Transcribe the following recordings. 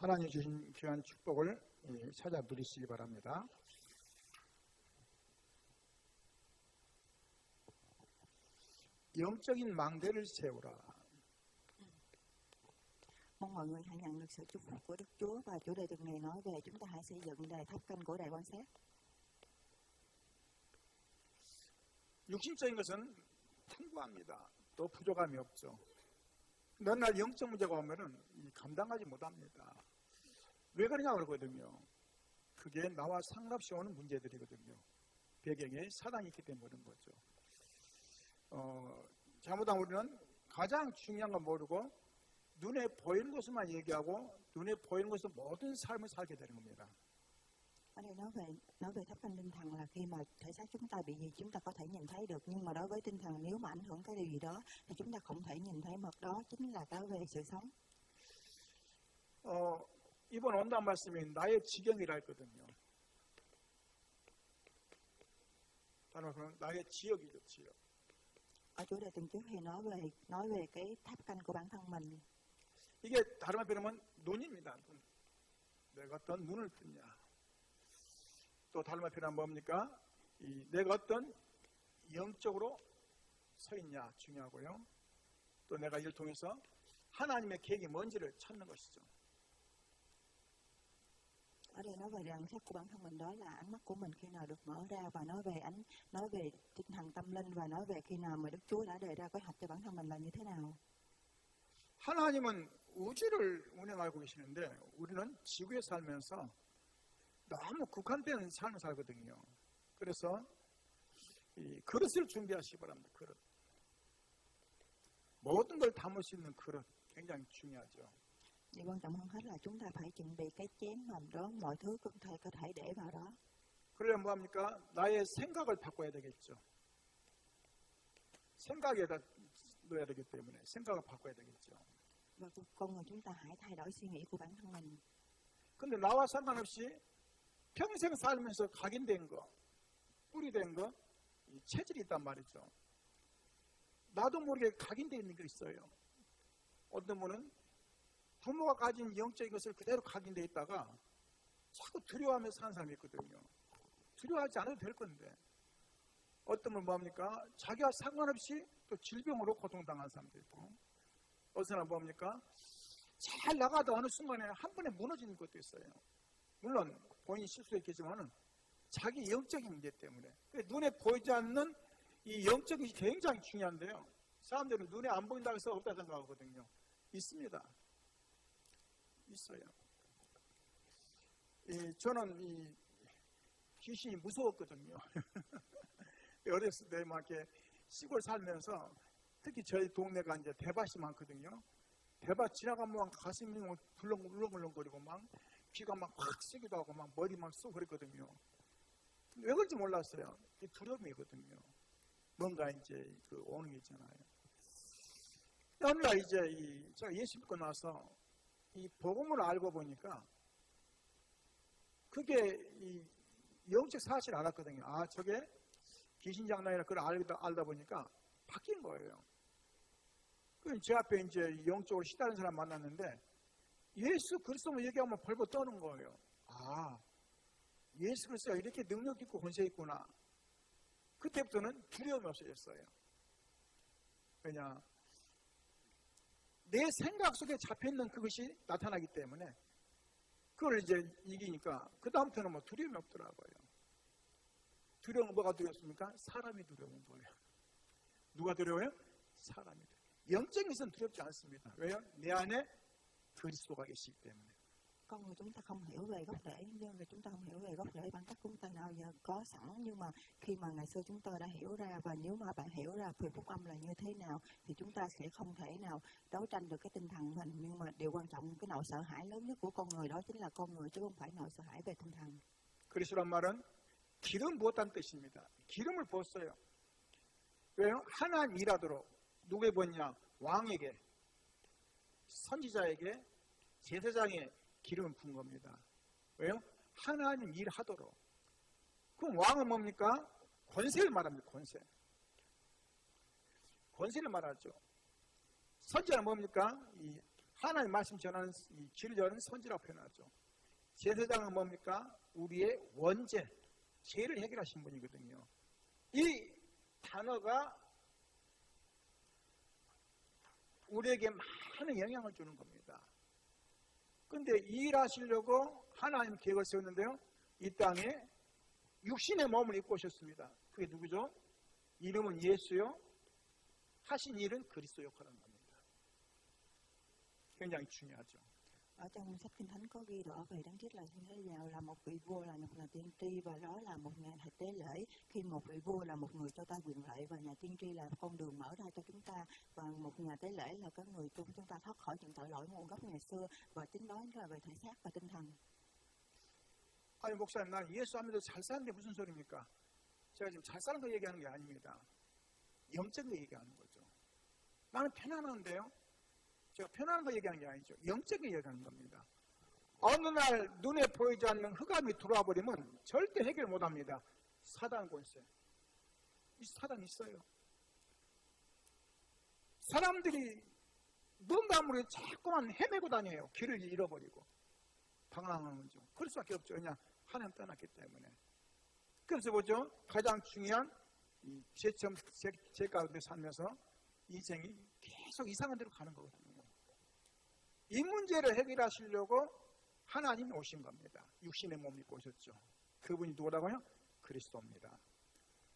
하나님 주신 귀한 축복을 찾아 누리시기 바랍니다. 영적인 망대를 세우라. Mong mọi người hãy nhận được sự chúc phúc của Đức Chúa, và chủ đề tuần này nói về chúng ta hãy xây dựng đài tháp canh của đài quan sát. 육신적인 것은 풍부합니다. 또 부족함이 없죠. 맨날 영적 문제가 오면은 감당하지 못합니다. 왜 그러냐 그러거든요. 그게 나와 상관없이 오는 문제들이거든요. 배경에 사단이 있기 때문에 그런 거죠. 잘못하면 우리는 가장 중요한 건 모르고 눈에 보이는 것만 얘기하고 눈에 보이는 것으로 모든 삶을 살게 되는 겁니다. Ở đây nói về tháp canh tinh thần là khi mà thể xác chúng ta bị gì chúng ta có thể nhìn thấy được, nhưng mà đối với tinh thần nếu mà ảnh hưởng cái điều gì đó thì chúng ta không thể nhìn thấy, mà đó chính là cái về sự sống. 이번 온단 말씀이 나의 지경이라 했거든요. 다른 말로 나의 지역이죠, 지역. Ở chủ đề tuần trước thì nói về cái tháp canh của bản thân mình. 이게 다른 말로 표현하면 눈입니다. 눈. 내가 어떤 눈을 뜨냐. 또 다른 말로 표현하면 뭡니까? 내가 어떤 영적으로 서 있냐 중요하고요. 또 내가 이를 통해서 하나님의 계획이 뭔지를 찾는 것이죠. Ở đây nói về nhận xét của bản thân mình, đó là ánh mắt của mình khi nào được mở ra, và nói về tinh thần tâm linh, và nói về khi nào mà Đức Chúa đã đề ra kế hoạch cho bản thân mình là như thế nào. 하나님은 우주를 운행하고 계시는데 우리는 지구에 살면서 너무 국한된 삶을 살거든요. 그래서 이 그릇을 준비하시기 바랍니다. 그릇. 모든 걸 담을 수 있는 그릇 굉장히 중요하죠. Điều quan trọng hơn hết là chúng ta phải chuẩn bị cái chén mà đó mọi thứ có thể để vào đó. 그러려면 뭐합니까? 나의 생각을 바꿔야 되겠죠. 생각에다 넣어야 되기 때문에 생각을 바꿔야 되겠죠. Và con người chúng ta hãy thay đổi suy nghĩ của bản thân mình. 근데 나와 상관없이 평생 살면서 각인된 거, 뿌리된 거, 이 체질이 있단 말이죠. 나도 모르게 각인되어 있는 게 있어요. 어떤 분은 부모가 가진 영적인 것을 그대로 각인되어 있다가 자꾸 두려워하면서 사는 사람이 있거든요. 두려워하지 않아도 될 건데 어떤 분은 뭡니까? 자기와 상관없이 또 질병으로 고통당하는 사람도 있고 어떤 사람은 뭡니까? 잘 나가다 어느 순간에 한 번에 무너지는 것도 있어요. 물론 본인이 실수했겠지만은 자기 영적인 문제 때문에 눈에 보이지 않는 이 영적인 것이 굉장히 중요한데요. 사람들은 눈에 안 보인다고 해서 없다 생각하거든요. 있습니다. 있어요. 저는 이 귀신이 무서웠거든요. 어렸을 때 막 이렇게 시골 살면서 특히 저희 동네가 이제 대밭이 많거든요. 대밭 지나가면 가슴이 막 울렁울렁거리고 막 귀가 막 확 쓰기도 하고 막 머리 막 쏘고 그랬거든요. 왜 그런지 몰랐어요. 두려움이거든요. 뭔가 이제 그 오는 게 있잖아요. 어느 날 이제 제가 예수 믿고 나서 이 복음을 알고 보니까 그게 이 영적 사실을 알았거든요. 아, 저게 귀신 장난이라 그걸 알다 보니까 바뀐 거예요. 그럼 제 앞에 이제 영적으로 시다른 사람 만났는데 예수 그리스도만 얘기하면 벌벌 떠는 거예요. 아, 예수 그리스도가 이렇게 능력 있고 권세 있구나. 그때부터는 두려움이 없어졌어요. 왜냐? 내 생각 속에 잡혀있는 그것이 나타나기 때문에 그걸 이제 이기니까 그 다음부터는 뭐 두려움이 없더라고요. 두려움은 뭐가 두렵습니까? 사람이 두려운 거예요. 누가 두려워요? 사람이 두려워요. 영적인 것은 두렵지 않습니다. 왜요? 내 안에 그리스도가 계시기 때문에. Con người chúng ta không hiểu về gốc rễ, nhưng mà chúng ta không hiểu về gốc rễ bản chất của chúng ta nào giờ có sẵn, nhưng mà khi mà ngày xưa chúng ta đã hiểu ra, và nếu mà bạn hiểu ra về phúc âm là như thế nào thì chúng ta sẽ không thể nào đấu tranh được cái tinh thần mình. Nhưng mà điều quan trọng, cái nỗi sợ hãi lớn nhất của con người đó chính là con người, chứ không phải nỗi sợ hãi về tinh thần. 그리스도란 말은 기름 부었다는 뜻입니다. 기름을 부었어요. 왜요? 하나님 일하도록. 누구에 부었냐? 왕에게, 선지자에게, 제사장에 기름을 부은 겁니다. 왜요? 하나님 일하도록. 그럼 왕은 뭡니까? 권세를 말합니다. 권세. 권세를 말하죠. 선지자는 뭡니까? 이 하나님 말씀 전하는 이 길을 여는 선지라고 표현하죠. 제사장은 뭡니까? 우리의 원죄, 죄를 해결하신 분이거든요. 이 단어가 우리에게 많은 영향을 주는 겁니다. 근데 이 일하시려고 하나님 계획을 세웠는데요. 이 땅에 육신의 몸을 입고 오셨습니다. 그게 누구죠? 이름은 예수요. 하신 일은 그리스도 역할하는 겁니다. 굉장히 중요하죠. Ở trong sách Kinh Thánh có ghi rõ về Đấng Christ là như thế nào, là một vị vua, là một nhà tiên tri, và đó là một ngày tế lễ. Khi một vị vua là một người cho ta quyền lợi, và nhà tiên tri là con đường mở ra cho chúng ta, và một nhà tế lễ là cái người chúng ta thoát khỏi những tội lỗi nguồn gốc ngày xưa, và chính đó là về thể xác và tinh thần. 아니 목사님, 난 예수 하면서 잘 사는데 무슨 소리입니까? 제가 지금 잘 사는 거 얘기하는 게 아닙니다. 영적인 거 얘기하는 거죠. 나는 편안한데요. 제가 편안한 거 얘기하는 게 아니죠. 영적인 거 얘기하는 겁니다. 어느 날 눈에 보이지 않는 흑암이 들어와 버리면 절대 해결 못합니다. 사단 권세. 이 사단 있어요. 사람들이 뭔가 모르게 자꾸만 헤매고 다녀요. 길을 잃어버리고 방황하는 거죠. 그럴 수밖에 없죠. 그냥 하나님 떠났기 때문에. 그래서 보죠. 가장 중요한 이 제 가운데 살면서 인생이 계속 이상한 데로 가는 거거든요. 이 문제를 해결하시려고 하나님이 오신 겁니다. 육신의 몸 입고 오셨죠. 그분이 누구라고요? 그리스도입니다.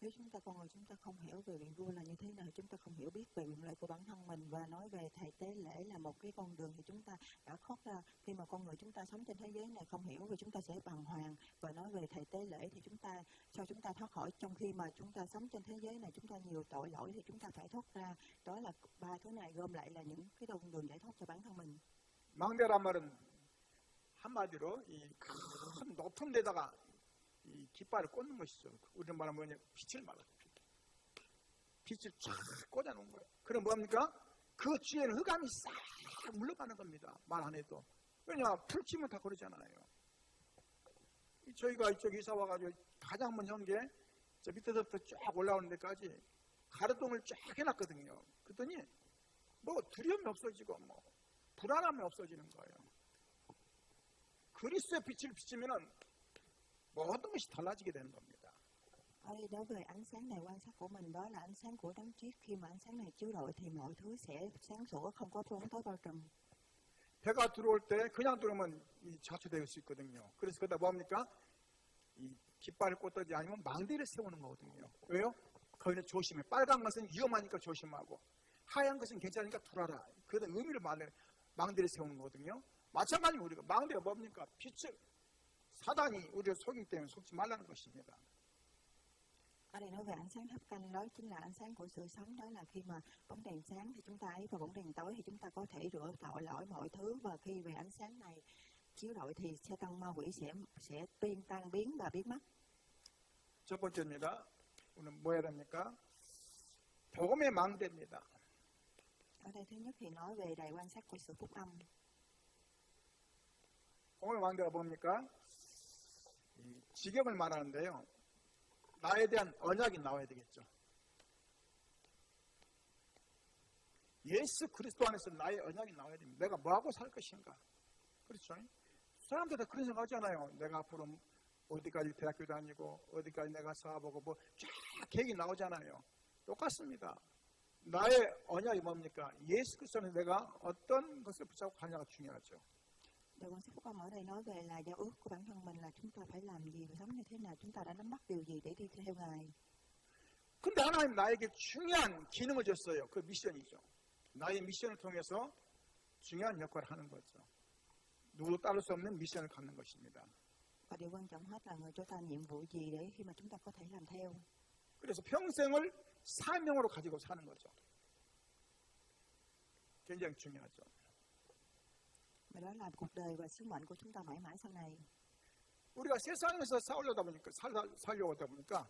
Nếu chúng ta con người chúng ta không hiểu về vị vua là như thế nào, chúng ta không hiểu biết về quyền lợi của bản thân mình, và nói về thầy tế lễ là một cái con đường, thì chúng ta đã thoát ra. Khi mà con người chúng ta sống trên thế giới này không hiểu, thì chúng ta sẽ bàng hoàng, và nói về thầy tế lễ thì chúng ta cho chúng ta thoát khỏi. Trong khi mà chúng ta sống trên thế giới này chúng ta nhiều tội lỗi, thì chúng ta phải thoát ra. Đó là ba thứ này gom lại là những cái con đường giải thoát cho bản thân mình. 망대란 말은 한마디로 이 큰 높은 데다가 이 깃발을 꽂는 것이죠. 우리는 말하면 뭐냐? 빛을 말하죠. 빛을 쫙 꽂아놓은 거예요. 그럼 뭡니까? 그 뒤에는 흑암이 싹 물러가는 겁니다. 말 안 해도. 왜냐? 풀 치면 다 그러잖아요. 저희가 이쪽 이사 와가지고 가장 먼저 한 게 저 밑에서부터 쫙 올라오는 데까지 가로등을 쫙 해놨거든요. 그랬더니 뭐 두려움이 없어지고 뭐 불안함이 없어지는 거예요. 그리스도의 빛을 비추면은 모든 것이 달라지게 되는 겁니다. Ở đây đối với ánh sáng này, quan sát của mình đó là ánh sáng của Đấng Christ. Khi mà ánh sáng này chiếu rọi thì mọi thứ sẽ sáng sủa, không có bóng tối bao trùm. 해가 들어올 때 그냥 들어오면 이 자초될 수 있거든요. 그래서 그다 뭡니까? 이 깃발을 꽂든지 아니면 망대를 세우는 거거든요. 왜요? 거기는 조심해. 빨간 것은 위험하니까 조심하고, 하얀 것은 괜찮으니까 둘러라. 그런 의미를 말해 망대를 세우는 거거든요. 마찬가지로 우리가 망대가 뭡니까? 빛을, 사단이 우리를 속이기 때문에 속지 말라는 것입니다. Ở đây nói về ánh sáng thắp canh, đó chính là ánh sáng của sự sống. Đó là khi mà bóng đèn sáng thì chúng ta ấy, và bóng đèn tối thì chúng ta có thể rửa tội lỗi mọi thứ. Và khi về ánh sáng này chiếu rọi thì Satan ma quỷ sẽ tan biến và biến mất. 첫 번째입니다. 오늘 뭐 해야 됩니까? 복음의 망대입니다. Ở đây thứ nhất thì nói về đài quan sát của sự phúc âm. 복음의 망대가 뭡니까? 이 직역을 말하는데요. 나에 대한 언약이 나와야 되겠죠. 예수 그리스도 안에서 나의 언약이 나와야 됩니다. 내가 뭐하고 살 것인가. 그렇죠? 사람들 다 그런 생각 하잖아요. 내가 앞으로 어디까지 대학교 다니고 어디까지 내가 사업하고 뭐 쫙 계획이 나오잖아요. 똑같습니다. 나의 언약이 뭡니까? 예수 그리스도 안에서 내가 어떤 것을 붙잡고 가냐가 중요하죠. Đời quan sát phúc âm ở đây nói về là giao ước của bản thân mình, là chúng ta phải làm gì và sống như thế nào, chúng ta đã nắm bắt điều gì để đi theo Ngài. 근데 하나님 나에게 중요한 기능을 줬어요. 그 미션이죠. 나의 미션을 통해서 중요한 역할을 하는 거죠. 누구도 따를 수 없는 미션을 갖는 것입니다. Và điều quan trọng hết là người cho ta nhiệm vụ gì để khi mà chúng ta có thể làm theo. 그래서 평생을 사명으로 가지고 사는 거죠. 굉장히 중요하죠. Và đó là cuộc đời và sứ mệnh của chúng ta mãi mãi sau này. 우리가 세상에서 살려고 하다 보니까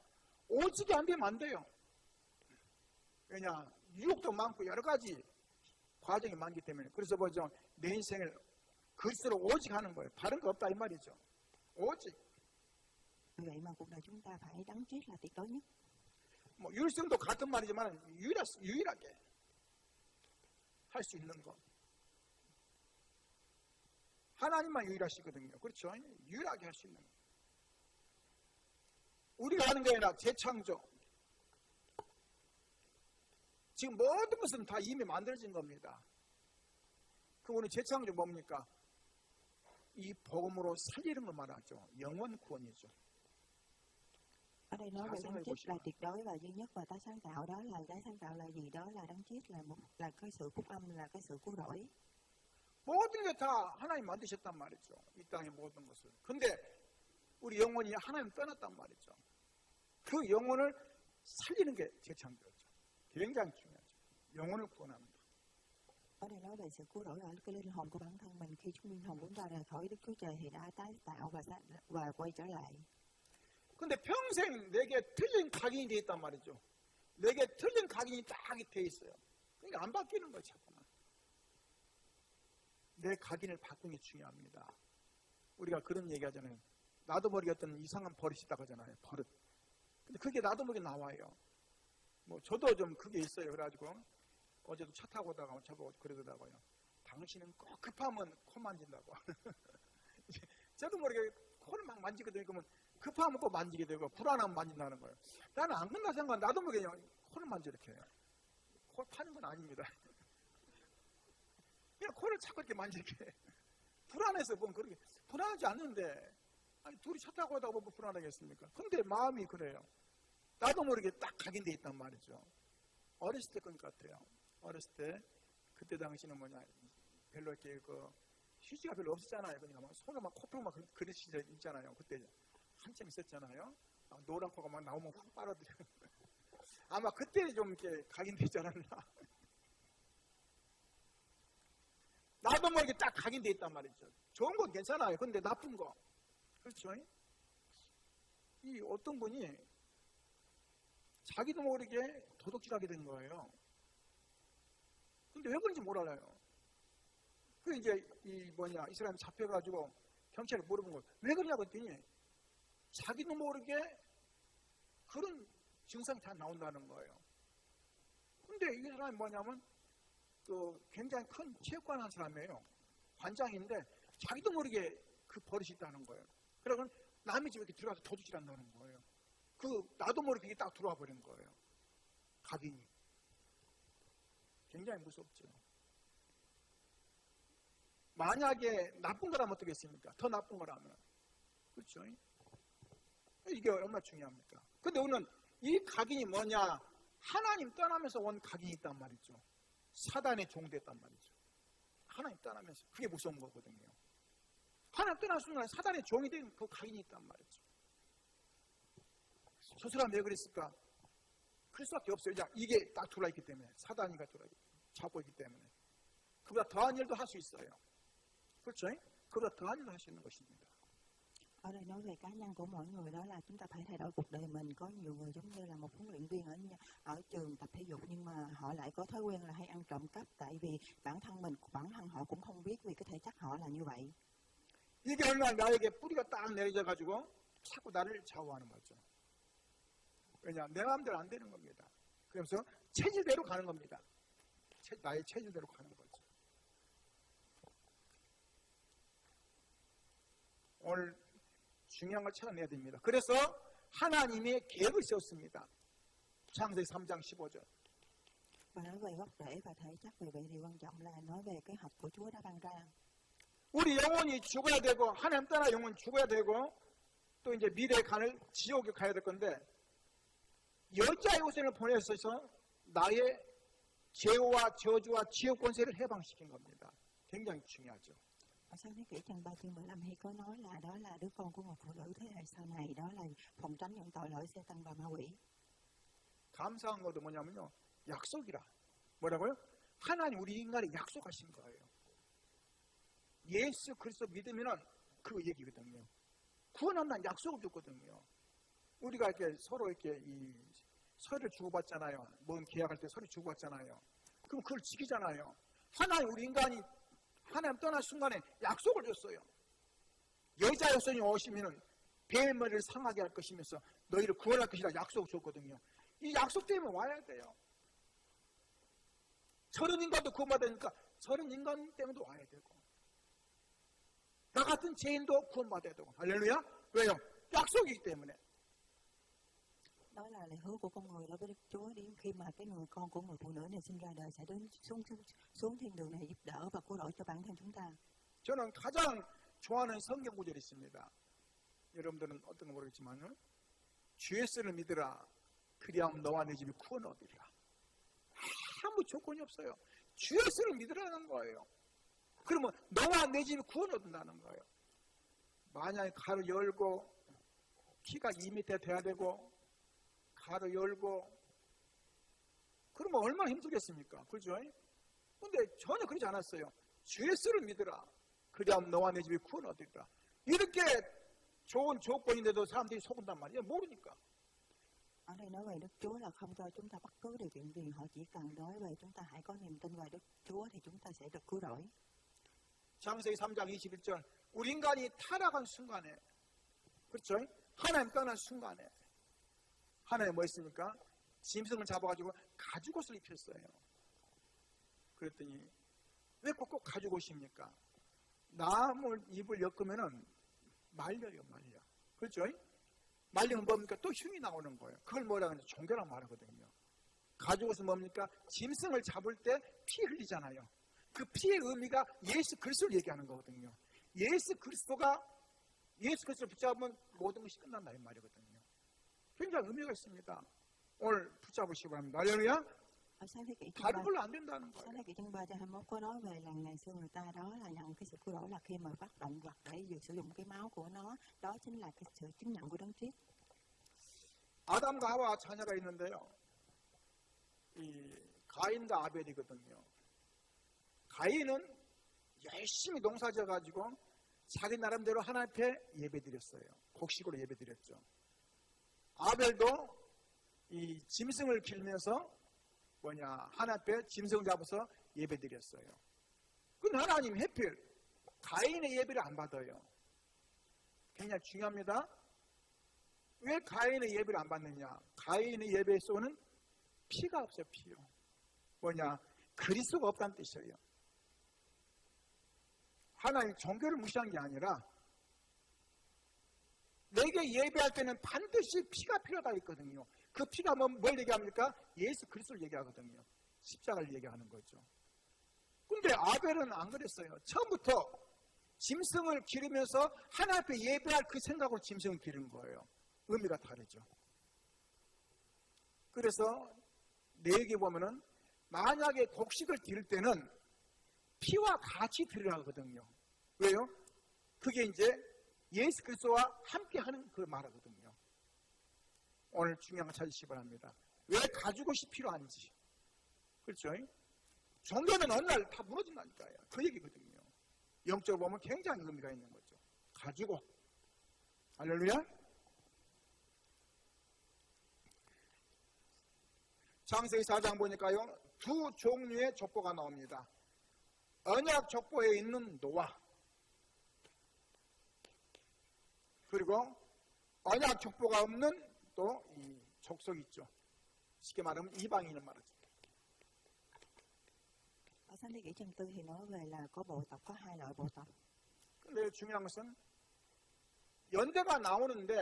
오직이 안 되면 안 돼요. 왜냐? 유혹도 많고 여러 가지 과정이 많기 때문에. 그래서 뭐죠? 내 인생을 그리스도로 오직 하는 거예요. 다른 거 없다 이 말이죠. 오직. Vì vậy mà cuộc đời chúng ta phải Đấng Christ là tuyệt đối nhất. 뭐 율성도 같은 말이지만 유일하게 할 수 있는 거. 하나님만 유일하시거든요. 그렇죠? 유일하게 할 수 있는 거예요. 우리가 하는 게 아니라 재창조. 지금 모든 것은 다 이미 만들어진 겁니다. 그 오늘 재창조 뭡니까? 이 복음으로 살리는 걸 말하죠. 영원 구원이죠. Ở đây nói Thả về xuống đấng đây chết của là chị. tuyệt đối và duy nhất và ta sáng tạo, đó là cái sáng tạo là gì? Đó là đấng chết là cái sự phúc âm, là cái sự cứu rỗi. 모든 게 다 하나님 만드셨단 말이죠. 이 땅의 모든 것을. 근데 우리 영혼이 하나님 떠났단 말이죠. 그 영혼을 살리는 게 재창조죠. 굉장히 중요하죠. 영혼을 구원합니다. Ở đây nói về sự cứu rỗi ở cái linh hồn của bản thân mình, khi chúng linh hồn chúng ta rời khỏi Đức Chúa Trời thì đã tái tạo và quay trở lại. 근데 평생 내게 틀린 각인이 돼 있단 말이죠. 내게 틀린 각인이 딱 돼 있어요. 그러니까 안 바뀌는 거예요, 자꾸만. 내 각인을 바꾸는 게 중요합니다. 우리가 그런 얘기 하잖아요. 나도 모르게 어떤 이상한 버릇이 있다고 하잖아요. 버릇. 근데 그게 나도 모르게 나와요. 뭐 저도 좀 그게 있어요. 그래가지고 어제도 차 타고 오다가 저보고 그러더라고요. 당신은 꼭 급하면 코 만진다고. 저도 모르게 코를 막 만지거든요. 그러면 급하면 꼭 만지게 되고 불안하면 만진다는 거예요. 나는 안 끝나 생각 나도 모르게 그냥 코를 만져 이렇게 해요. 코 파는 건 아닙니다. 그냥 코를 자꾸 이렇게 만지게. 불안해서 보면 그렇게 불안하지 않는데 아니 둘이 차 타고 오다가 뭐 불안하겠습니까? 근데 마음이 그래요. 나도 모르게 딱 각인돼 있단 말이죠. 어렸을 때 것 같아요. 어렸을 때 그때 당시는 뭐냐 별로 이렇게 그 휴지가 별로 없었잖아요. 그러니까 막 손을 막 코뼈 막 그릇 시절 있잖아요. 그때 한참 있었잖아요. 노란 코가 막 나오면 확 빨아들여요. 아마 그때 좀 이렇게 각인되지 않았나. 나도 모르게 딱 각인돼 있단 말이죠. 좋은 건 괜찮아요. 근데 나쁜 거. 그렇죠? 이 어떤 분이 자기도 모르게 도둑질하게 된 거예요. 근데 왜 그런지 몰라요. 그 이제 이 사람이 잡혀가지고 경찰에 물어본 거예요. 왜 그러냐고 했더니 자기도 모르게 그런 증상이 다 나온다는 거예요. 근데 이 사람이 뭐냐면 그 굉장히 큰 체육관 한 사람이에요. 관장인데 자기도 모르게 그 버릇이 있다는 거예요. 그러면 남의 집에 이렇게 들어가서 도둑질한다는 거예요. 그 나도 모르게 그게 딱 들어와 버린 거예요. 각인이. 굉장히 무섭죠. 만약에 나쁜 거라면 어떻겠습니까? 더 나쁜 거라면. 그렇죠? 이게 얼마나 중요합니까? 근데 오늘 이 각인이 뭐냐? 하나님 떠나면서 온 각인이 있단 말이죠. 사단의 종됐단 말이죠. 하나님 떠나면서. 그게 무서운 거거든요. 하나님 떠난 순간 사단의 종이 된 그 각인이 있단 말이죠. 저 사람 왜 그랬을까? 그럴 수밖에 없어요. 이게 딱 들어와 있기 때문에. 사단이가 들어와 있기 때문에. 잡고 있기 때문에. 그보다 더한 일도 할 수 있어요. 그렇죠? 그보다 더한 일도 할 수 있는 것입니다. Ở đây nói về cá nhân của mỗi người, đó là chúng ta phải thay đổi cuộc đời mình. Có nhiều người giống như là một huấn luyện viên ở trường tập thể dục, nhưng mà họ lại có thói quen là hay ăn trộm cắp, tại vì bản thân họ cũng không biết vì cái thể chất họ là như vậy. 이게 얼마나 나에게 뿌리가 딱 내려져 가지고 자꾸 나를 좌우하는 거죠. 왜냐? 내 마음대로 안 되는 겁니다. 그래서 체질대로 가는 겁니다. 나의 체질대로 가는 거죠. 오늘 중요한 걸 찾아내야 됩니다. 그래서 하나님의 계획을 세웠습니다. 창세기 3장 15절. Và nói về gốc rễ và thể chất, vì vậy thì quan trọng là nói về kế hoạch của Chúa đã ban ra. 우리 영혼이 죽어야 되고 하나님 떠나 영혼 죽어야 되고 또 이제 미래에 가는 지옥에 가야 될 건데 여자의 우선을 보내서 나의 죄와 저주와 지옥 권세를 해방시킨 겁니다. 굉장히 중요하죠. Ở sáng thế kỷ chương 3 chương 15 hay có nói là đó là đứa con của một phụ nữ thế hệ sau này, đó là phòng tránh những tội lỗi Satan và ma quỷ. 감사한 것도 뭐냐면요. 약속이라. 뭐라고요? 하나님 우리 인간이 약속하신 거예요. 예수 그리스도 믿으면은 그 얘기거든요. 구원한다는 약속을 줬거든요. 우리가 이렇게 서로 이렇게 이 서류를 주고받잖아요. 뭔 계약할 때 서류 주고받잖아요. 그럼 그걸 지키잖아요. 하나님 우리 인간이 하나님 떠날 순간에 약속을 줬어요. 여자 여성이 오시면은 배의 머리를 상하게 할 것이면서 너희를 구원할 것이라 약속을 줬거든요. 이 약속 때문에 와야 돼요. 저런 인간도 구원받으니까 저런 인간 때문에도 와야 되고. 나 같은 죄인도 구원받아야 되고. 할렐루야. 왜요? 약속이기 때문에. Đó là lời hứa của con người đối với Đức Chúa, đến khi mà cái người con của người phụ nữ này sinh ra đời sẽ đến xuống thiên đường này giúp đỡ và cứu rỗi cho bản thân chúng ta. 저는 가장 좋아하는 성경 구절이 있습니다. 여러분들은 어떤가 모르겠지만 주 예수를 믿으라. 그리하면 너와 내 집이 구원 얻으리라. 아무 조건이 없어요. 주 예수를 믿으라는 거예요. 그러면 너와 내 집이 구원 얻는다는 거예요. 만약에 가로 열고 키가 2m 돼야 되고 가로 열고 그러면 얼마나 힘들겠습니까? 그렇죠? 근데 전혀 그러지 않았어요. 주 예수를 믿으라. 그리하면 너와 내 집이 구원 얻으리라. 이렇게 좋은 조건인데도 사람들이 속은단 말이에요. 모르니까. Ở đây nói về Đức Chúa là không cho chúng ta bất cứ điều kiện gì, họ chỉ cần nói về chúng ta hãy có niềm tin vào Đức Chúa thì chúng ta sẽ được cứu rỗi. 창세기 3장 21절 우리 인간이 타락한 순간에 그렇죠? 하나님 떠난 순간에 하나님 뭐 했습니까? 짐승을 잡아가지고 가죽옷을 입혔어요. 그랬더니 왜 꼭 가죽옷입니까? 나물 입을 엮으면은 말려요. 그렇죠? 말리면 뭡니까? 또 흉이 나오는 거예요. 그걸 뭐라 그러냐? 종교라고 말하거든요. 가죽옷은 뭡니까? 짐승을 잡을 때 피 흘리잖아요. 그 피의 의미가 예수 그리스도를 얘기하는 거거든요. 예수 그리스도를 붙잡으면 모든 것이 끝난다 이 말이거든요. 굉장히 의미가 있습니다. 오늘 붙잡으시기 바랍니다. 할렐루야. Ở sáng thế kỷ 다른 걸로 안 된다는 sáng 거예요. thế kỷ chương 3 trang 21 có nói về là ngày xưa người ta đó là nhận cái sự cứu rỗi là khi mà bắt động vật để vừa sử dụng cái máu của nó, đó chính là cái sự chứng nhận của Đấng Christ. 아담과 하와 자녀가 있는데요. 이 가인과 아벨이거든요. 가인은 열심히 농사져가지고 자기 나름대로 하나님 앞에 예배드렸어요. 곡식으로 예배드렸죠. 아벨도 이 짐승을 길면서 하나님 앞에 짐승 잡아서 예배드렸어요. 근데 하나님 하필 가인의 예배를 안 받아요. 굉장히 중요합니다. 왜 가인의 예배를 안 받느냐? 가인의 예배 속에는 피가 없어요. 피요. 그리스도가 없다는 뜻이에요. 하나님 종교를 무시한 게 아니라 내게 예배할 때는 반드시 피가 필요하다 했거든요. 그 피가 뭘 얘기합니까? 예수 그리스도를 얘기하거든요. 십자가를 얘기하는 거죠. 근데 아벨은 안 그랬어요. 처음부터 짐승을 기르면서 하나님 앞에 예배할 그 생각으로 짐승을 기른 거예요. 의미가 다르죠. 그래서 내게 보면은 만약에 곡식을 드릴 때는 피와 같이 드리라거든요. 왜요? 그게 이제 예수 그리스도와 함께 하는 그 말하거든요. 오늘 중요한 거 찾으시기 바랍니다. 왜 가죽옷이 필요한지. 그렇죠? 종교는 어느 날 다 무너진다니까요. 그 얘기거든요. 영적으로 보면 굉장히 의미가 있는 거죠. 가죽옷. 할렐루야. 창세기 4장 보니까요. 두 종류의 족보가 나옵니다. 언약 족보에 있는 노아 그리고 언약 족보가 없는 또 이 족속이 있죠. 쉽게 말하면 이방인을 말하죠. Ở sáng thế kỷ chương 4 thì nói về là có bộ tộc, có hai loại bộ tộc. 근데 중요한 것은 연대가 나오는데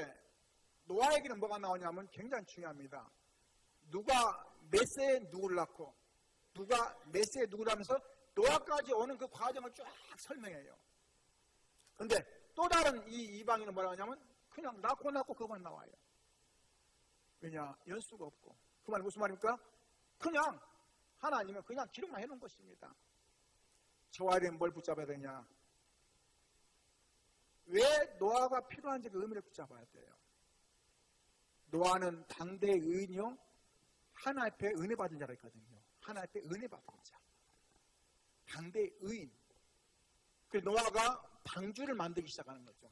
노아에게는 뭐가 나오냐면 굉장히 중요합니다. 누가 몇 세에 누구를 낳고 누가 몇 세에 누구를 하면서 노아까지 오는 그 과정을 쫙 설명해요. 근데 또 다른 이 이방인은 뭐라 하냐면 그냥 낳고 그것만 나와요. 왜냐? 연수가 없고. 그 말이 무슨 말입니까? 그냥 하나님은 그냥 기록만 해놓은 것입니다. 저와 여러분 뭘 붙잡아야 되냐? 왜 노아가 필요한지 그 의미를 붙잡아야 돼요. 노아는 당대의 의인이요 하나님 앞에 은혜 받은 자가 있거든요. 하나님 앞에 은혜 받은 자. 당대의 의인. 그래서 노아가 방주를 만들기 시작하는 거죠.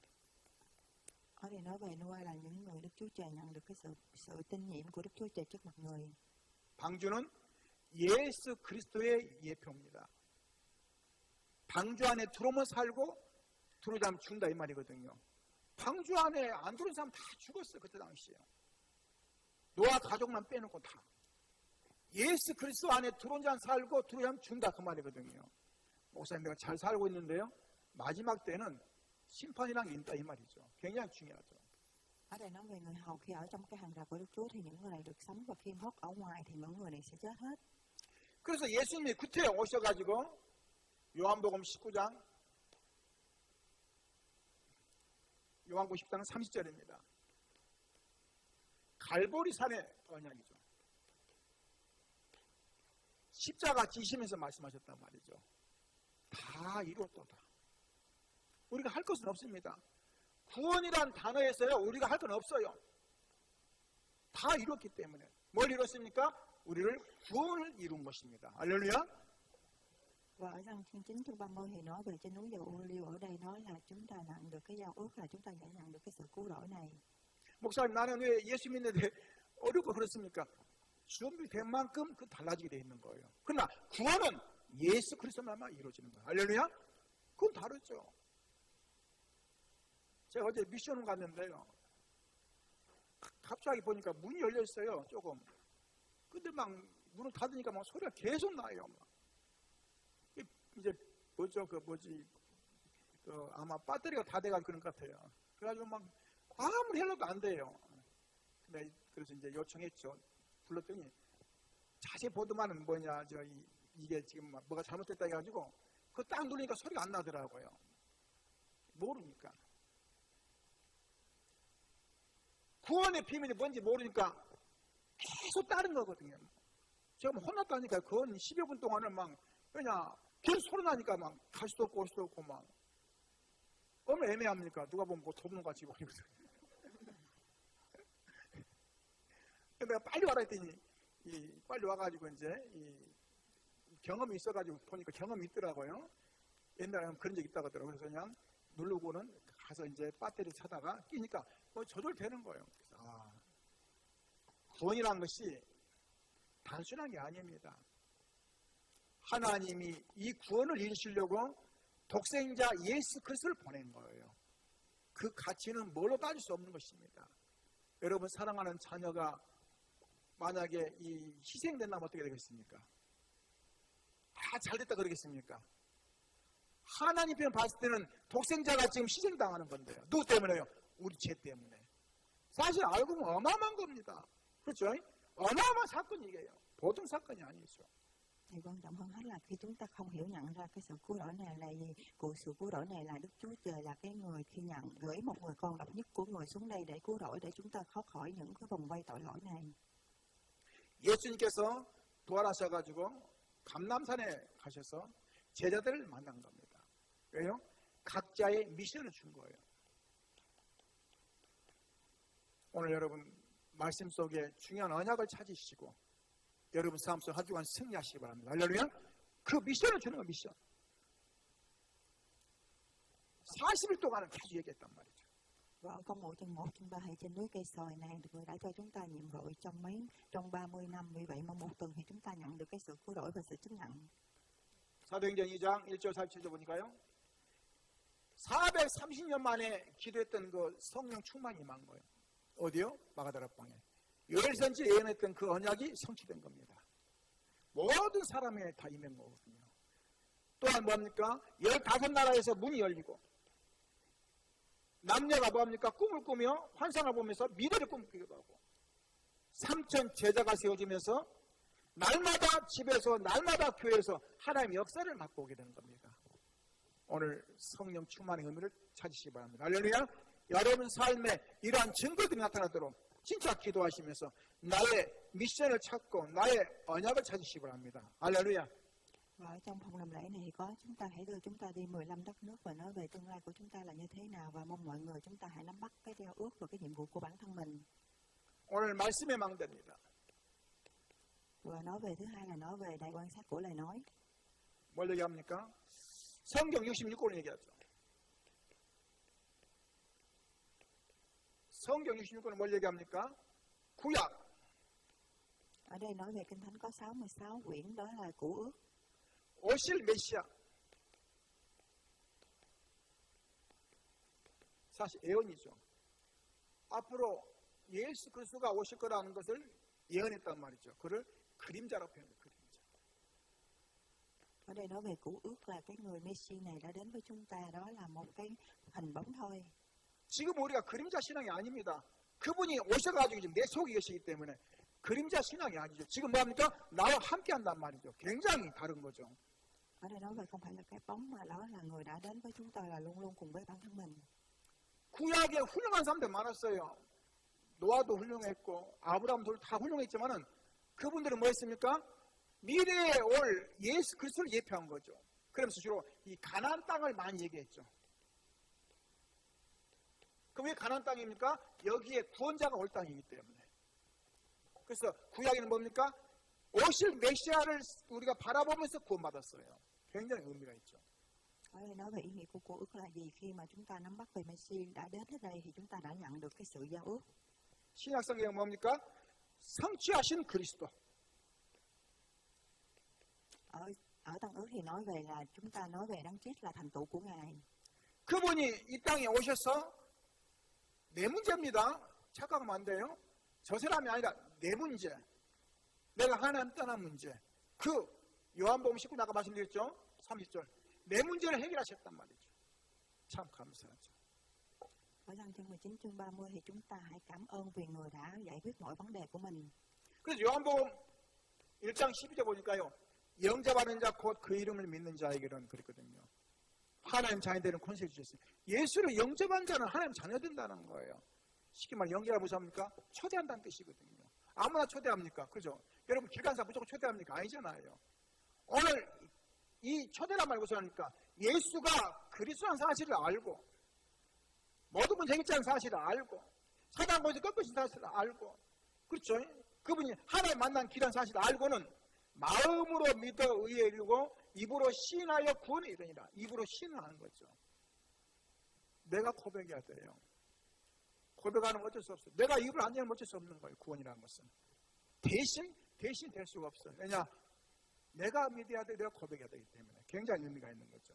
Ở đây nói về Noa là những người Đức Chúa Trời nhận được cái sự tín nhiệm của Đức Chúa Trời trước mặt người. 방주는 예수 그리스도의 예표입니다. 방주 안에 들어오면 살고 들어오지 않으면 죽는다 이 말이거든요. 방주 안에 안 들어온 사람 다 죽었어요. 그때 당시에. 노아 가족만 빼놓고 다. 예수 그리스도 안에 들어온 자는 살고 들어오지 않으면 죽는다 그 말이거든요. 목사님 내가 잘 살고 있는데요. 마지막 때는 심판이란 게 있다 이 말이죠. 굉장히 중요하죠. Ở đây nói về người hầu khi ở trong cái hàng rào của Đức Chúa thì những người này được sống và khi hốt ở ngoài thì những người này sẽ chết hết. 그래서 예수님이 구태에 오셔가지고 요한복음 19장 요한복음 10장 30절입니다. 갈보리산의 언약이죠. 십자가 지시면서 말씀하셨단 말이죠. 다 이뤘도다. 우리가 할 것은 없습니다. 구원이란 단어에서요 우리가 할 건 없어요. 다 이뤘기 때문에 뭘 이뤘습니까? 우리를 구원을 이룬 것입니다. 할렐루야. Và ở trong chương 9 chương 30 thì nói về trên núi dầu ô liu, ở đây nói là chúng ta nhận được cái giao ước, là chúng ta đã nhận được cái sự cứu rỗi này. 목사님 나는 왜 예수 믿는데 어렵고 그렇습니까? 준비된 만큼 그 달라지게 돼 있는 거예요. 그러나 구원은 예수 그리스도만만 이루어지는 거예요. 할렐루야. 그건 다르죠. 제가 어제 미션을 갔는데요. 갑자기 보니까 문이 열려 있어요. 조금. 근데 막 문을 닫으니까 막 소리가 계속 나요. 막. 이제 뭐죠? 아마 배터리가 다 돼가지고 그런 것 같아요. 그래가지고 막 아무리 해도 안 돼요. 근데 그래서 이제 요청했죠. 불렀더니 자세히 보더만은 뭐냐 이게 지금 뭐가 잘못됐다 해가지고 그거 딱 누르니까 소리가 안 나더라고요. 모르니까. 구원의 비밀이 뭔지 모르니까 계속 따른 거거든요. 제가 뭐 혼났다니까 그건 10여 분 동안은 막 그냥 계속 소리 나니까 막 갈 수도 없고 올 수도 없고 막 얼마나 애매합니까? 누가 보면 뭐 도둑놈같이 버리거든요. 내가 빨리 와라 했더니 빨리 와가지고 이제 경험이 있어가지고 보니까 경험이 있더라고요. 옛날에 그런 적 있다고 하더라고요. 그래서 그냥 누르고는 가서 이제 배터리 차다가 끼니까 뭐 조절되는 거예요. 그래서 구원이라는 것이 단순한 게 아닙니다. 하나님이 이 구원을 이루시려고 독생자 예수 그리스도를 보낸 거예요. 그 가치는 뭘로 따질 수 없는 것입니다. 여러분 사랑하는 자녀가 만약에 희생된다면 어떻게 되겠습니까? 다 잘됐다 그러겠습니까? 하나님 편 봤을 때는 독생자가 지금 희생당하는 건데요. 누구 때문에요? 우리 죄 때문에. 사실 알고 보면 어마어마한 겁니다. 그렇죠? 어마어마한 사건이 이게요. 보통 사건이 아니죠. Thì quan trọng hơn hết là khi chúng ta không hiểu nhận ra cái sự cứu rỗi này là gì. Của sự cứu rỗi này là Đức Chúa Trời là cái người khi gửi một người con độc nhất của người xuống đây để cứu rỗi, để chúng ta thoát khỏi những cái vòng vây tội lỗi này. 예수님께서 부활하셔가지고 감람산에 가셔서 제자들을 만난 겁니다. 왜요? 각자의 미션을 준 거예요. 오늘 여러분 말씀 속에 중요한 언약을 찾으시고 여러분 삶 속 한 주간 승리하시기 바랍니다. 할렐루야. 그 미션을 주는 거 미션. 40일 동안은 계속 얘기했단 말이죠. Và ở công vụ chương 1, chương 3 hay trên núi cây sồi này, người đã cho chúng ta nhiệm vụ trong 30 năm. Vì vậy mà một tuần thì chúng ta nhận được cái sự cứu rỗi và sự chứng nhận. 사도행전 2장 1절 47절 보니까요. 430년 만에 기도했던 그 성령 충만이 임한 거예요. 어디요? 마가다락방에. 요엘선지 예언했던 그 언약이 성취된 겁니다. 모든 사람에 다 임한 거거든요. 또한 뭡니까? 15나라에서 문이 열리고 남녀가 뭡니까? 꿈을 꾸며 환상을 보면서 미래를 꿈꾸기도 하고 3천 제자가 세워지면서 날마다 집에서 날마다 교회에서 하나님의 역사를 맛보게 되는 겁니다. 오늘 성령 충만의 의미를 찾으시기 바랍니다. 할렐루야. 여러분 삶에 이러한 증거들이 나타나도록 진짜 기도하시면서 나의 미션을 찾고 나의 언약을 찾으시기 바랍니다. 할렐루야. Và ở trong phòng làm lễ này có chúng ta hãy đưa chúng ta đi 15 đất nước và nói về tương lai của chúng ta là như thế nào, và mong mọi người chúng ta hãy nắm bắt cái giao ước và cái nhiệm vụ của bản thân mình. 오늘 말씀의 망대입니다. Và nói về thứ hai là nói về đại quan sát của lời nói. 뭘 얘기합니까? 성경 66권을 얘기하죠. 성경 66권은 뭘 얘기합니까? 구약. Ở đây nói về Kinh Thánh có 66 quyển, đó là Cựu Ước. 오실 메시아. 사실 예언이죠. 앞으로 예수 그리스도가 오실 거라는 것을 예언했단 말이죠. 그를 그림자라고 표현해요. 그림자. Ở đây nói về cựu ước là cái người Messi này đã đến với chúng ta, đó là một cái hình bóng thôi. 지금 우리가 그림자 신앙이 아닙니다. 그분이 오셔가지고 지금 내 속에 계시기 때문에 그림자 신앙이 아니죠. 지금 뭐합니까? 나와 함께 한단 말이죠. 굉장히 다른 거죠. Ở đây nói về không phải là cái bóng mà đó là người đã đến với chúng ta, là luôn luôn cùng với bản thân mình. 구약에 훌륭한 사람들 많았어요. 노아도 훌륭했고 아브라함도 다 훌륭했지만은 그분들은 뭐 했습니까? 미래에 올 예수 그리스도를 예표한 거죠. 그러면서 주로 이 가나안 땅을 많이 얘기했죠. 그럼 왜 가나안 땅입니까? 여기에 구원자가 올 땅이기 때문에. 그래서 구약에는 뭡니까? 오실 메시아를 우리가 바라보면서 구원받았어요. 굉장히 의미가 있죠. Ở đây nói về ý nghĩa của cựu ước là gì? Khi mà chúng ta nắm bắt về Messi đã đến thế đây thì chúng ta đã nhận được cái sự giao ước. 신약 성경은 뭡니까? 성취하신 그리스도. Ở Tân ước thì nói về là chúng ta nói về đấng Christ là thành tựu của Ngài. 그분이 이 땅에 오셔서 내 문제입니다. 착각하면 안 돼요. 저 사람이 아니라 내 문제. 내가 하나님 떠난 문제. 그 요한복음 19장 아까 말씀드렸죠. 30절. 내 문제를 해결하셨단 말이죠. 참 감사하죠. Ở Giăng chương 19 chương 30 thì chúng ta hãy cảm ơn vì người đã giải quyết mọi vấn đề của mình. 그래서 요한복음 1장 12절 보니까요. 영접하는 자 곧 그 이름을 믿는 자에게는 그랬거든요. 하나님 자녀되는 권세를 주셨어요. 예수를 영접한 자는 하나님 자녀 된다는 거예요. 쉽게 말해 영접을 무슨 합니까? 초대한다는 뜻이거든요. 아무나 초대합니까? 그죠? 여러분 길 가는 사람 무조건 초대합니까? 아니잖아요. 오늘 이 초대란 말 무슨 합니까? 예수가 그리스도라는 사실을 알고 모든 분 해결자는 사실을 알고 사단 권세 꺾으신 사실을 알고 그렇죠? 그분이 하나님 만난 길한 사실을 알고는 마음으로 믿어 의에 이르고 입으로 시인하여 구원에 이르니라. 입으로 시인하는 거죠. 내가 고백해야 돼요. 고백하는 건 어쩔 수 없어요. 내가 입을 안 열면 어쩔 수 없는 거예요. 구원이라는 것은. 대신 될 수가 없어요. 왜냐? 내가 믿어야 돼. 내가 고백해야 되기 때문에. 굉장히 의미가 있는 거죠.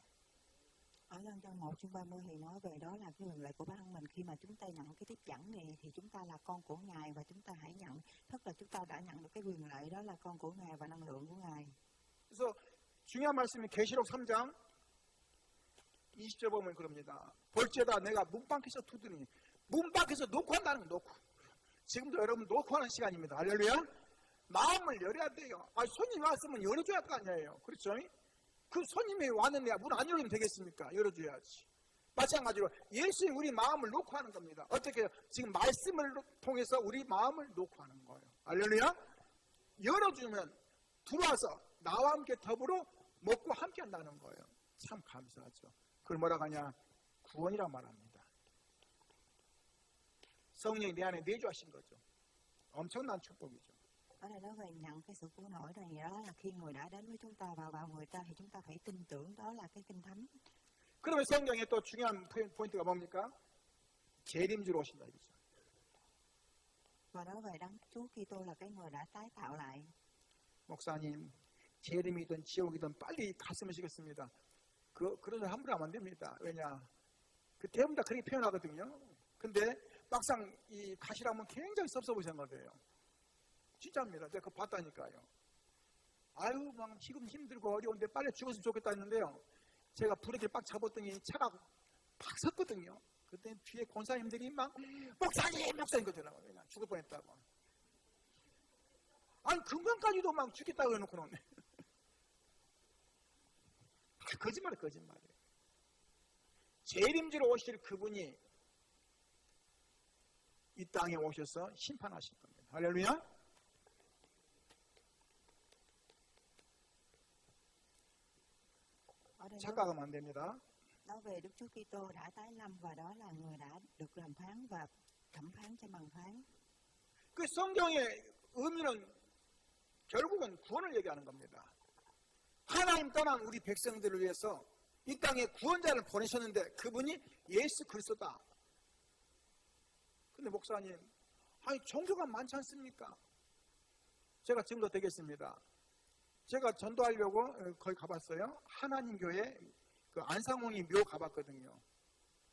Ở Giăng chương 1 chương 30 thì nói về đó là cái quyền lợi của bản thân mình. Khi mà chúng ta nhận cái tiếp dẫn này thì chúng ta là con của Ngài và chúng ta hãy nhận. Tức là chúng ta đã nhận được cái quyền lợi đó là con của Ngài và năng lượng của Ngài. 그래서 중요한 말씀이 계시록 3장 20절 보면 그럽니다. 볼지어다 내가 문 밖에서 두드리니 문 밖에서 놓고 한다는 거 놓고. 지금도 여러분 놓고 하는 시간입니다. 할렐루야. 마음을 열어야 돼요. 손님이 왔으면 열어줘야 할 거 아니에요. 그렇죠? 그 손님이 왔는데 문 안 열면 되겠습니까? 열어줘야지. 마찬가지로 예수님 우리 마음을 놓고 하는 겁니다. 어떻게 해요? 지금 말씀을 통해서 우리 마음을 놓고 하는 거예요. 할렐루야. 열어주면 들어와서 나와 함께 더불어 먹고 함께 한다는 거예요. 참 감사하죠. 그걸 뭐라고 하냐? 구원이라고 말합니다. 성령이 내 안에 내주하신 거죠. 엄청난 축복이죠. Ở đây nói về nhận cái sự cứu nổi này, đó là khi người đã đến với chúng ta và vào người ta thì chúng ta phải tin tưởng đó là cái kinh thánh. 그러면 성경에 또 중요한 포인트가 뭡니까? 재림주로 오신다 이거죠. Và nói về đấng Chúa Kitô là cái người đã tái tạo lại. 목사님, 재림이든 지옥이든 빨리 갔으면 좋겠습니다. 그런 소리 함부로 하면 안 됩니다. 왜냐? 그 대부분 다 그렇게 표현하거든요. 근데 막상 이 가시라면 굉장히 섭섭하신 거예요. 진짜입니다. 제가 그거 봤다니까요. 아유, 막 지금 힘들고 어려운데 빨리 죽었으면 좋겠다 했는데요. 제가 브레이크를 빡 잡았더니 차가 팍 섰거든요. 그때 뒤에 권사님들이 막 목사님 그러더라고요. 그냥 죽을 뻔했다고. 아니 금강까지도 막 죽겠다고 해놓고 놓네. 거짓말이에요. 재림지로 오실 그분이 이 땅에 오셔서 심판하실 겁니다. 할렐루야. 착각하면 안 됩니다. Nói về Đức Chúa Kitô đã tái lâm và đó là người đã được làm phán và thẩm phán cho bằng phán. 그 성경의 의미는 결국은 구원을 얘기하는 겁니다. 하나님 떠난 우리 백성들을 위해서 이 땅에 구원자를 보내셨는데 그분이 예수 그리스도다. 근데 목사님, 아니 종교가 많지 않습니까? 제가 증거 되겠습니다. 제가 전도하려고 거기 가봤어요. 하나님 교회 그 안상홍이 묘 가봤거든요.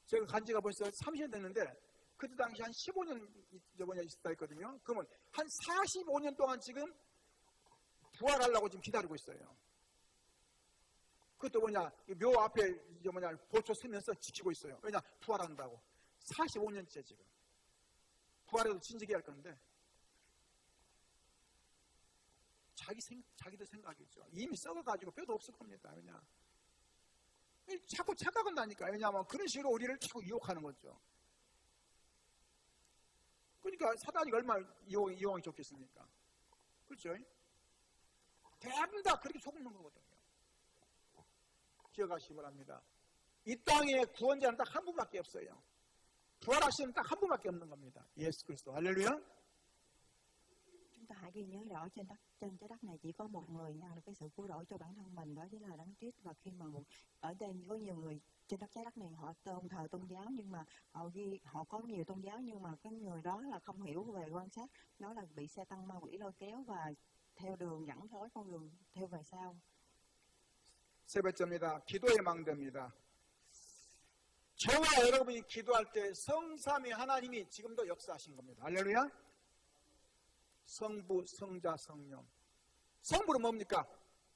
제가 간 지가 벌써 30년 됐는데 그때 당시 한 15년 저번에 있었다 했거든요. 그러면 한 45년 동안 지금 부활하려고 지금 기다리고 있어요. 그것도 뭐냐, 이묘 앞에 이제 뭐냐, 보초 서면서 지키고 있어요. 왜냐, 부활한다고. 45년째 지금. 부활해도 진즉해야 할 건데. 자기들 생각이죠. 이미 썩어가지고 뼈도 없을 겁니다. 왜냐. 자꾸 착각한다니까. 왜냐하면 그런 식으로 우리를 자꾸 유혹하는 거죠. 그러니까 사단이 얼마나 이용이 좋겠습니까? 그렇죠? 대부분 다 그렇게 속는 거거든요. 기억하시기 바랍니다. 이 땅에 구원자는 딱 한 분밖에 없어요. 부활하시는 딱 한 분밖에 없는 겁니다. 예수 그리스도. 할렐루야. Chúng ta hãy ghi nhớ rõ trên trái đất này chỉ có một người nhận được cái sự cứu rỗi cho bản thân mình, đó chính là Đấng Christ. Và khi mà ở đây có nhiều người trên trái đất này họ thờ tôn giáo, nhưng mà họ có nhiều tôn giáo, nhưng mà cái người đó là không hiểu về quan sát, đó là bị sa tăng ma quỷ lôi kéo và theo đường dẫn lối con đường theo về sau. 세 번째입니다. 기도의 망대입니다. 저와 여러분이 기도할 때 성삼위 하나님이 지금도 역사하신 겁니다. 할렐루야. 성부, 성자, 성령. 성부는 뭡니까?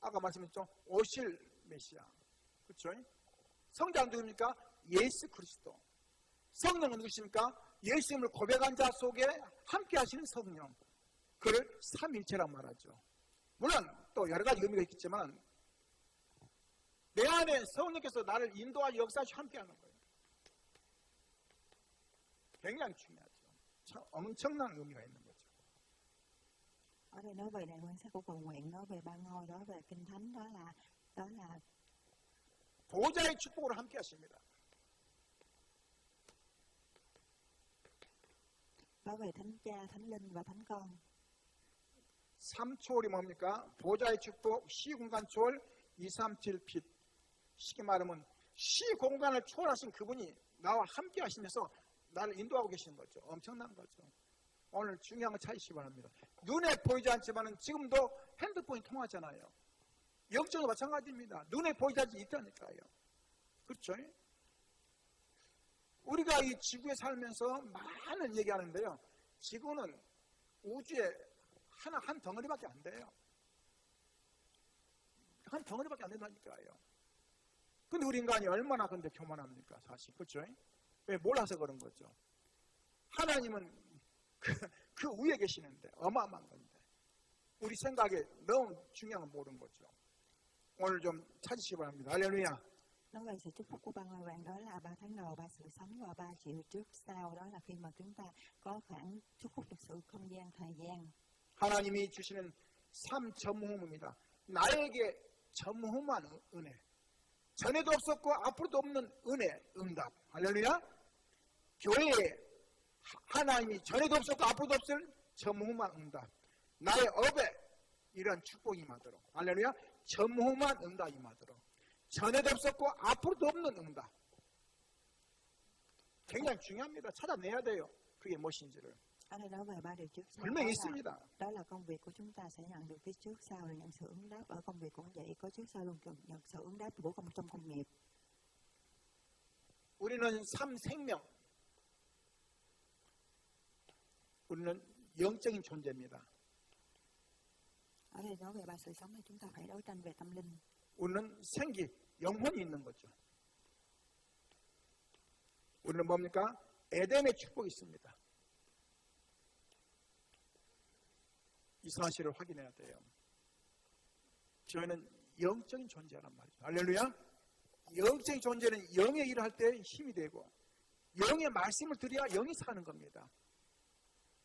아까 말씀했죠. 오실 메시아. 그렇죠? 성자는 누굽니까? 예수 그리스도. 성령은 누구십니까? 예수님을 고백한 자 속에 함께 하시는 성령. 그를 삼일체라고 말하죠. 물론 또 여러 가지 의미가 있겠지만 내 안에 성령께서 나를 인도하여 역사하시고 함께하는 거예요. 굉장히 중요하죠. 엄청난 의미가 있는 거죠. Ở đây nói về đại quan sát của cầu nguyện, nói về ba ngôi, nói về kinh thánh, đó là 보좌의 축복으로 함께하십니다. nói về thánh cha, thánh linh và thánh con. 삼초월이 뭡니까? 보좌의 축복, 시공간 초월, 237빛. 쉽게 말하면 시공간을 초월하신 그분이 나와 함께 하시면서 나를 인도하고 계시는 거죠. 엄청난 거죠. 오늘 중요한 거 찾으시기 바랍니다. 눈에 보이지 않지만 지금도 핸드폰이 통하잖아요. 영적도 마찬가지입니다. 눈에 보이지 않지 있다니까요. 그렇죠? 우리가 이 지구에 살면서 많은 얘기하는데요. 지구는 우주에 한 덩어리밖에 안 돼요. 한 덩어리밖에 안 된다니까요. 근데 우리 인간이 얼마나 근데 교만합니까? 사실. 그렇죠? 왜 몰라서 그런 거죠. 하나님은 그 위에 계시는데 어마어마한 건데 우리 생각에 너무 중요한 건 모르는 거죠. 오늘 좀 찾으시기 바랍니다. 할렐루야. Nói về sự chúc phúc của ba ngôi vàng, đó là 3 tháng đầu, 3 sự sống và 3 triệu trước sau, đó là khi mà chúng ta có khoảng chúc phúc được sự không gian, thời gian. 하나님이 주시는 삼전무후무입니다. 나에게 전무후무한 은혜. 전에도 없었고 앞으로도 없는 은혜, 응답. 할렐루야. 교회에 하나님이 전에도 없었고 앞으로도 없을 전무후무한 응답. 나의 업에 이런 축복이 임하도록. 할렐루야. 전무후무한 응답이 임하도록. 전에도 없었고 앞으로도 없는 응답. 굉장히 중요합니다. 찾아내야 돼요. 그게 무엇인지를. Ở đây nói về 3 điều trước sau. 분명히 있습니다. Đó là công việc của chúng ta sẽ nhận được cái trước sau là nhận sự ứng đáp. Ở công việc cũng vậy, có trước sau luôn nhận sự ứng đáp của trong công nghiệp. 우리는 삼생명. 우리는 영적인 존재입니다. Ở đây nói về 3 sự sống thì chúng ta phải đấu tranh về tâm linh. 우리는 생기, 영혼이 있는 거죠. 우리는 뭡니까? 에덴의 축복이 있습니다. 이 사실을 확인해야 돼요. 저희는 영적인 존재란 말이죠. 할렐루야. 영적인 존재는 영의 일을 할 때 힘이 되고 영의 말씀을 드려야 영이 사는 겁니다.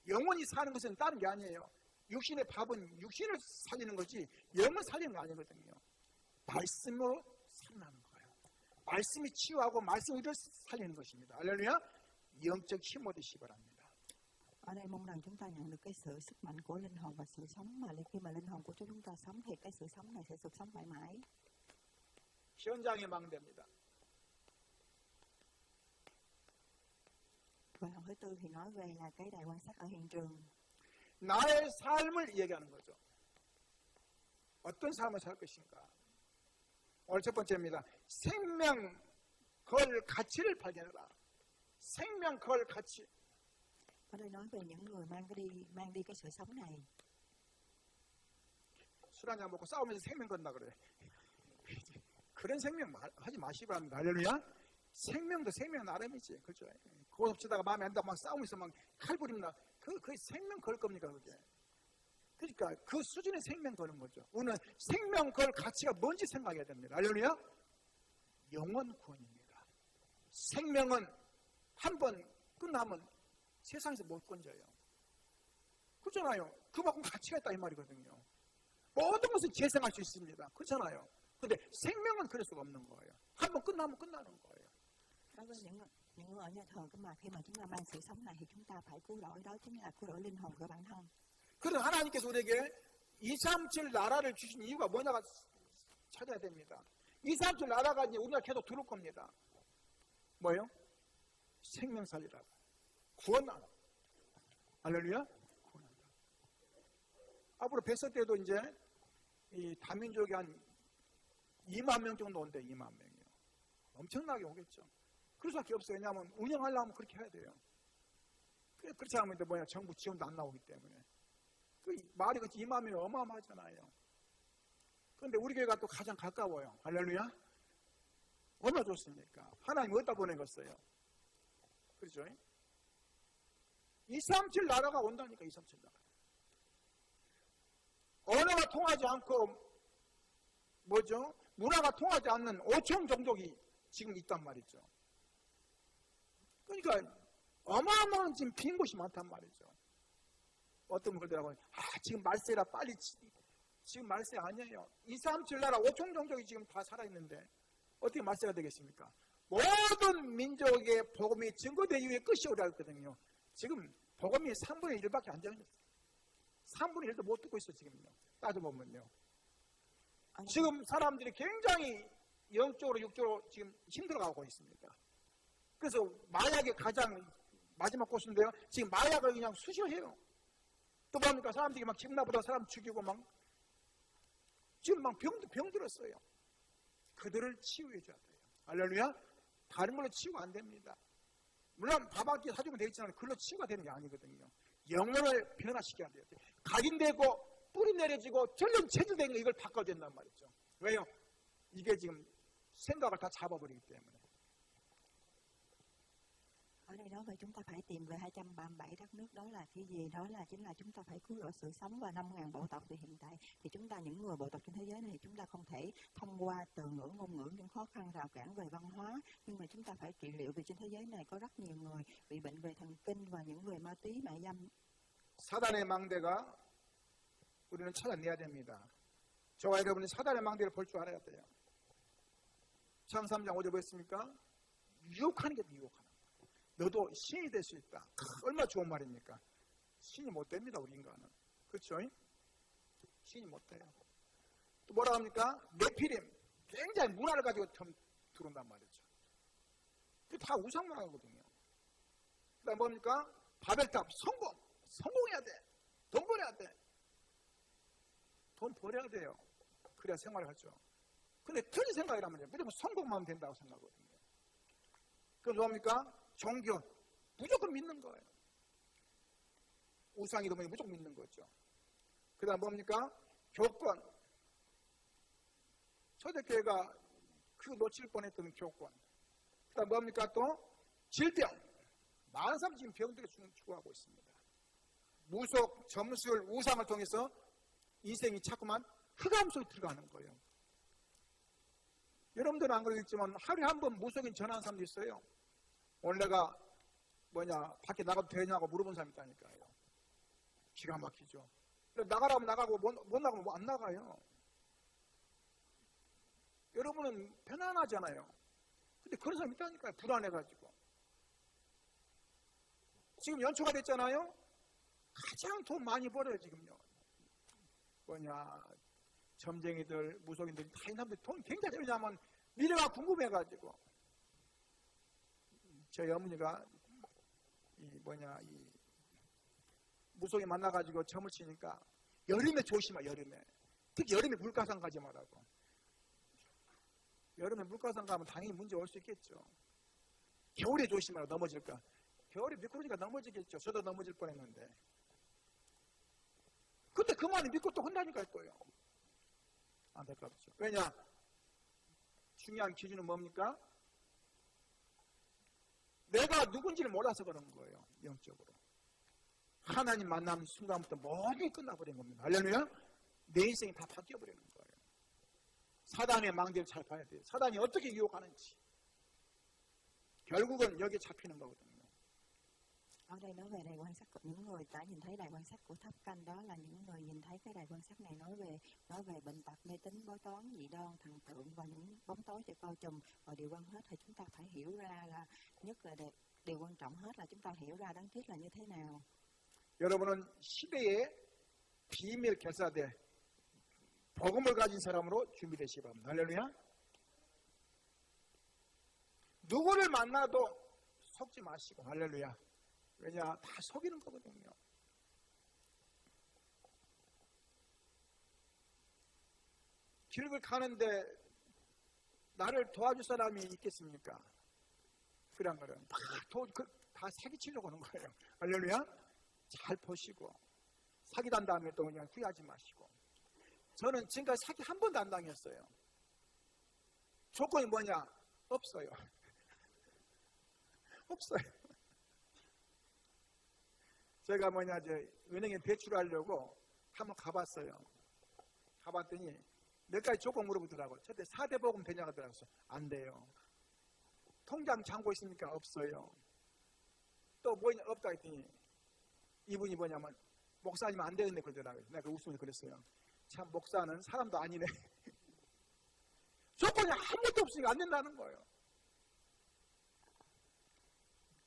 영혼이 사는 것은 다른 게 아니에요. 육신의 밥은 육신을 살리는 거지 영을 살리는 거 아니거든요. 말씀으로 살아나는 거예요. 말씀이 치유하고 말씀으로 살리는 것입니다. 할렐루야. 영적 힘 얻으시기 바랍니다. Ở đây mong rằng chúng ta nhận được cái sự sức mạnh của linh hồn và sự sống, mà khi mà linh hồn của chúng ta sống thì cái sự sống này sẽ được sống mãi mãi. 현장의 망대입니다. Và lần thứ tư thì nói về là cái đài quan sát ở hiện trường. 나의 삶을 얘기하는 거죠. 어떤 삶을 살 것인가. 오늘 첫 번째입니다. 생명 걸 가치를 발견해라. 생명 걸 가치. Ở đây nói về những người mang đi cái sự sống này. 술 한잔 먹고 싸우면서 생명 건다 그래. 그런 생명 하지 마시기 바랍니다. 할렐루야. 생명도 생명 나름이지. 그죠? 고섭치다가 마음에 안 든다 막 싸우면서 막 칼부림나. 그 생명 걸 겁니까, 그게? 그러니까 그 수준의 생명 거는 거죠. 우리는 생명 걸 가치가 뭔지 생각해야 됩니다. 할렐루야. 영원 구원입니다. 생명은 한 번 끝나면 세상에서 못 건져요. 그렇잖아요. 그만큼 가치가 있다 이 말이거든요. 모든 것을 재생할 수 있습니다. 그렇잖아요. 근데 생명은 그럴 수가 없는 거예요. 한 번 끝나면 끝나는 거예요. Đối với những người ở nhà thờ cơ mà khi mà chúng ta mang sự sống này thì chúng ta phải cứu rỗi, đó chính là cứu rỗi linh hồn của bản thân. 그래서 하나님께서 우리에게 237 나라를 주신 이유가 뭐냐가 찾아야 됩니다. 237 나라가 이제 우리가 계속 들을 겁니다. 뭐예요? 생명 살리라고. 구원하라. 할렐루야. 구원한다. 앞으로 뱃서 때도 이제 이 다민족이 한 2만 명 정도 온대. 2만 명이요. 엄청나게 오겠죠. 그럴 수밖에 없어요. 왜냐하면 운영하려면 그렇게 해야 돼요. 그렇지 않으면 뭐냐 정부 지원도 안 나오기 때문에. 그 말이 그렇지 2만 명이 어마어마하잖아요. 그런데 우리 교회가 또 가장 가까워요. 할렐루야. 얼마나 좋습니까? 하나님 어디다 보내겠어요? 그렇죠? 237 나라가 온다니까. 237 나라. 언어가 통하지 않고 뭐죠? 문화가 통하지 않는 5천 종족이 지금 있단 말이죠. 그러니까 어마어마한 지금 빈 곳이 많단 말이죠. 어떤 분 그러더라고요. 지금 말세라 빨리 지금 말세 아니에요. 237 나라 5천 종족이 지금 다 살아있는데 어떻게 말세가 되겠습니까? 모든 민족의 복음이 증거된 이후에 끝이 오라 했거든요. 지금 복음이 3분의 1밖에 안 되는 거예요. 3분의 1도 못 듣고 있어 지금요. 따져보면요. 지금 사람들이 굉장히 영적으로 육적으로 지금 힘들어가고 있습니다. 그래서 마약이 가장 마지막 곳인데요. 지금 마약을 그냥 수시해요. 또 뭡니까? 사람들이 막 기분 나쁘다 사람 죽이고 막 지금 막 병 들었어요. 그들을 치유해 줘야 돼요. 할렐루야. 다른 걸로 치유가 안 됩니다. 물론 밥 한 끼 사주면 되겠지만 그걸로 치유가 되는 게 아니거든요. 영혼을 변화시켜야 돼요. 각인되고 뿌리 내려지고 전령 체질된 거 이걸 바꿔야 된단 말이죠. 왜요? 이게 지금 생각을 다 잡아버리기 때문에. Ở đây nói về chúng ta phải tìm về 237 đất nước, đó là cái gì? Đó là chính là chúng ta phải cứu rỗi sự sống và 5.000 bộ tộc. Thì hiện tại thì chúng ta những người bộ tộc trên thế giới này thì chúng ta không thể thông qua từ ngữ ngôn ngữ những khó khăn rào cản về văn hóa, nhưng mà chúng ta phải trị liệu vì trên thế giới này có rất nhiều người bị bệnh về thần kinh và những người ma túy mại dâm. 사단의 망대가 우리는 찾아내야 됩니다. 저와 여러분이 사단의 망대를 볼 줄 알아야 돼요. 창세기 3장 5절 보였습니까? 유혹하는 게 유혹하는 거예요. 너도 신이 될 수 있다. 얼마나 좋은 말입니까? 신이 못 됩니다. 우리 인간은. 그렇죠? 신이 못 돼요. 또 뭐라 합니까? 네피림. 굉장히 문화를 가지고 들어온단 말이죠. 그게 다 우상문화거든요. 그 다음 뭡니까? 바벨탑. 성공해야 돼. 돈 벌어야 돼. 돈 벌어야 돼요. 그래야 생활을 하죠. 근데 틀린 생각이라면요. 무조건 성공만 하면 된다고 생각하거든요. 그럼 뭡니까? 종교. 무조건 믿는 거예요. 우상이도 무조건 믿는 거죠. 그 다음 뭡니까? 교권. 초대교회가 그 놓칠 뻔했던 교권. 그 다음 뭡니까? 또 질병. 많은 사람이 지금 병들에 죽어가고 있습니다. 무속, 점술, 우상을 통해서 인생이 자꾸만 흑암 속에 들어가는 거예요. 여러분들은 안 그러겠지만 하루에 한 번 무속인 전화하는 사람도 있어요. 오늘 내가 밖에 나가도 되냐고 물어본 사람이 있다니까요. 기가 막히죠. 나가라면 나가고 못 나가면 안 나가요. 여러분은 편안하잖아요. 근데 그런 사람이 있다니까요. 불안해가지고. 지금 연초가 됐잖아요. 가장 돈 많이 벌어요 지금요. 점쟁이들, 무속인들 다 이 사람들 돈 굉장히 왜냐하면 미래가 궁금해가지고. 저희 어머니가 이 무속인 만나가지고 점을 치니까 여름에 조심하. 여름에 특히 여름에 물가상 가지 말라고. 여름에 물가상 가면 당연히 문제 올 수 있겠죠. 겨울에 조심하라. 넘어질까. 겨울에 미끄러지니까 넘어지겠죠. 저도 넘어질 뻔했는데. 근데 그만이 믿고 또 혼나니까 할 거예요. 안 될 것 같죠. 왜냐? 중요한 기준은 뭡니까? 내가 누군지를 몰라서 그런 거예요. 영적으로. 하나님 만나는 순간부터 모든 게 끝나버린 겁니다. 할렐루야. 내 인생이 다 바뀌어버리는 거예요. 사단의 망대를 잘 봐야 돼요. 사단이 어떻게 유혹하는지. 결국은 여기에 잡히는 거거든요. Ở đây nói về đài quan sát của những người đã nhìn thấy đài quan sát của Tháp Canh, đó là những người nhìn thấy cái đài quan sát này nói về bệnh tật, mê tín, bói toán, dị đoan, thần tượng và những bóng tối cho bao trùm. Và điều quan hết thì chúng ta phải hiểu ra là nhất là điều quan trọng hết là chúng ta hiểu ra đáng tiếc là như thế nào. 여러분은 시대의 비밀 결사대 복음을 가진 사람으로 준비되시기 바랍니다. 할렐루야. 누구를 만나도 속지 마시고 할렐루야. 왜냐? 다 속이는 거거든요. 길을 가는데 나를 도와줄 사람이 있겠습니까? 그런 거는 다 사기치려고 하는 거예요. 할렐루야. 잘 보시고 사기단 다음에 또 그냥 후회하지 마시고. 저는 지금까지 사기 한 번도 안 당했어요. 조건이 뭐냐? 없어요. 없어요. 제가 은행에 대출하려고 한번 가봤어요. 가봤더니 몇 가지 조건 물어보더라고요. 첫째 4대 보험 되냐고 하더라고요. 안 돼요. 통장 잔고 있습니까? 없어요. 또 뭐냐? 없다 했더니 이분이 뭐냐면 목사님 안 되는데 그러더라고요. 내가 웃으면서 그랬어요. 참 목사는 사람도 아니네. 조건이 아무것도 없으니까 안 된다는 거예요.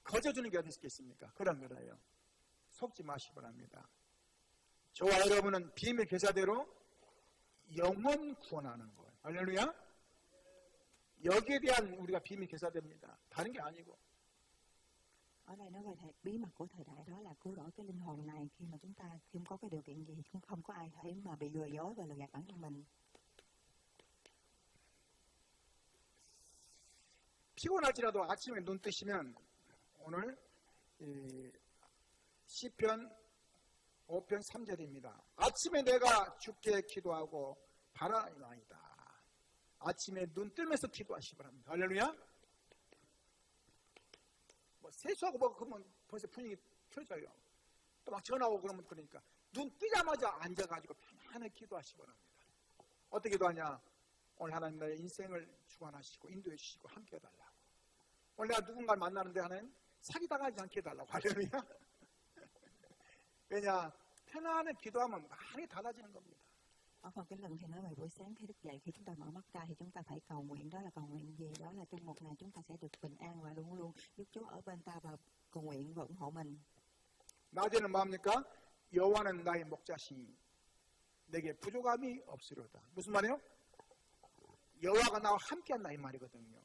거저주는 게 어디 있겠습니까? 그런 거라요. 속지 마시기 바랍니다. 저와 여러분은 비밀 계사대로 영원 구원하는 거예요. 할렐루야. 여기에 대한 우리가 비밀 계사됩니다. 다른 게 아니고. Ở đây nói về bí mật của thời đại đó là cứu rỗi cái linh hồn này khi mà chúng ta không có cái điều kiện gì cũng không có ai thể mà bị lừa dối và lừa gạt bản thân mình. 피곤할지라도 아침에 눈 뜨시면 오늘 시편 5편 3절입니다. 아침에 내가 주께 기도하고 바라나이다. 아침에 눈 뜨면서 기도하시기 바랍니다. 할렐루야. 세수하고 그러면 벌써 분위기 켜져요. 또 막 전화 오고 그러면 그러니까 눈 뜨자마자 앉아가지고 편안하게 기도하시기 바랍니다. 어떻게 기도하냐? 오늘 하나님 나의 인생을 주관하시고 인도해 주시고 함께 해달라고. 오늘 내가 누군가를 만나는데 하나님 사기당하지 않게 해달라고. 할렐루야. 왜냐? 편안하게 기도하면 많이 달라지는 겁니다. Ở phần cái lần thì nói về buổi sáng khi thức dậy, khi chúng ta mở mắt ra thì chúng ta phải cầu nguyện. Đó là cầu nguyện gì? Đó là trong một ngày chúng ta sẽ được bình an và luôn luôn giúp Chúa ở bên ta và cầu nguyện và ủng hộ mình. 낮에는 뭐합니까? 여호와는 나의 목자시니 내게 부족함이 없으리로다. 무슨 말이에요? 여호와가 나와 함께한다 이 말이거든요.